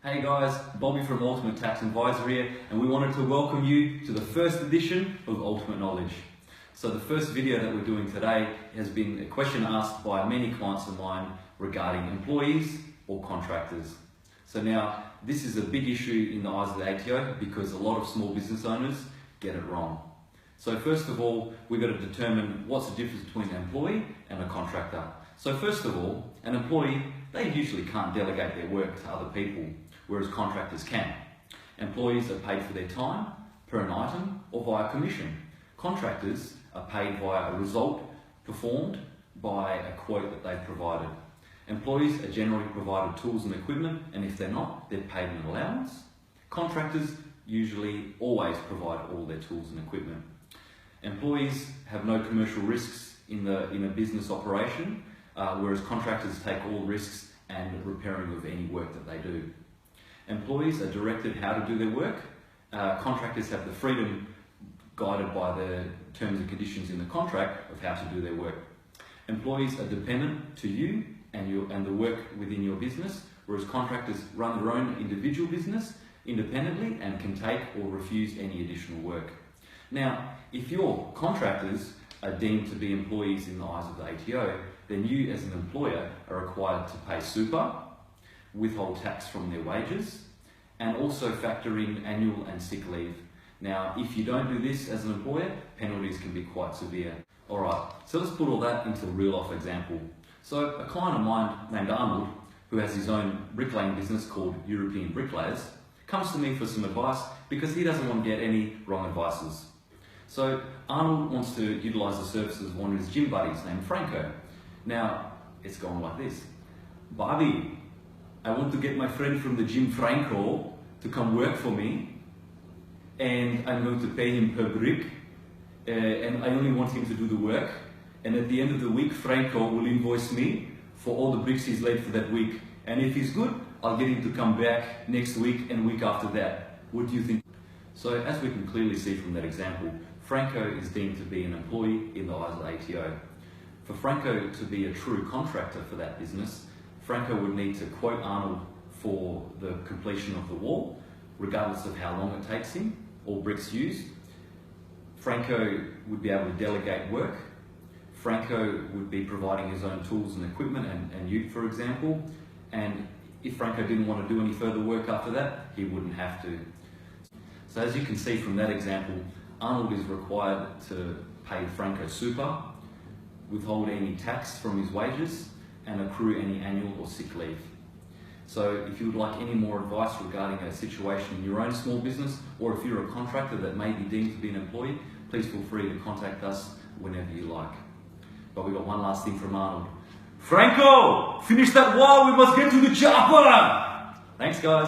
Hey guys, Bobby from Ultimate Tax Advisor here, and we wanted to welcome you to the first edition of Ultimate Knowledge. So the first video that we're doing today has been a question asked by many clients of mine regarding employees or contractors. So now, this is a big issue in the eyes of the ATO because a lot of small business owners get it wrong. So first of all, we've got to determine what's the difference between an employee and a contractor. So first of all, an employee, they usually can't delegate their work to other people, whereas contractors can. Employees are paid for their time, per an item, or via commission. Contractors are paid via a result performed by a quote that they've provided. Employees are generally provided tools and equipment, and if they're not, they're paid an allowance. Contractors usually always provide all their tools and equipment. Employees have no commercial risks in a business operation, whereas contractors take all risks and repairing of any work that they do. Employees are directed how to do their work. Contractors have the freedom, guided by the terms and conditions in the contract, of how to do their work. Employees are dependent to you and the work within your business, whereas contractors run their own individual business independently and can take or refuse any additional work. Now, if your contractors are deemed to be employees in the eyes of the ATO, then you as an employer are required to pay super, withhold tax from their wages, and also factor in annual and sick leave. Now, if you don't do this as an employer, penalties can be quite severe. Alright, so let's put all that into a real-life example. So a client of mine named Arnold, who has his own bricklaying business called European Bricklayers, comes to me for some advice because he doesn't want to get any wrong advices. So Arnold wants to utilise the services of one of his gym buddies named Franco. Now, it's going like this. Bobby, I want to get my friend from the gym, Franco, to come work for me, and I'm going to pay him per brick, and I only want him to do the work, and at the end of the week, Franco will invoice me for all the bricks he's laid for that week, and if he's good, I'll get him to come back next week and week after that. What do you think? So as we can clearly see from that example, Franco is deemed to be an employee in the eyes of the ATO. For Franco to be a true contractor for that business, Franco would need to quote Arnold for the completion of the wall, regardless of how long it takes him, or bricks used. Franco would be able to delegate work. Franco would be providing his own tools and equipment and ute, for example, and if Franco didn't want to do any further work after that, he wouldn't have to. So as you can see from that example, Arnold is required to pay Franco super, withhold any tax from his wages, and accrue any annual or sick leave. So if you would like any more advice regarding a situation in your own small business, or if you're a contractor that may be deemed to be an employee, please feel free to contact us whenever you like. But we've got one last thing from Arnold. Franco, finish that wall, we must get to the chopper! Thanks guys.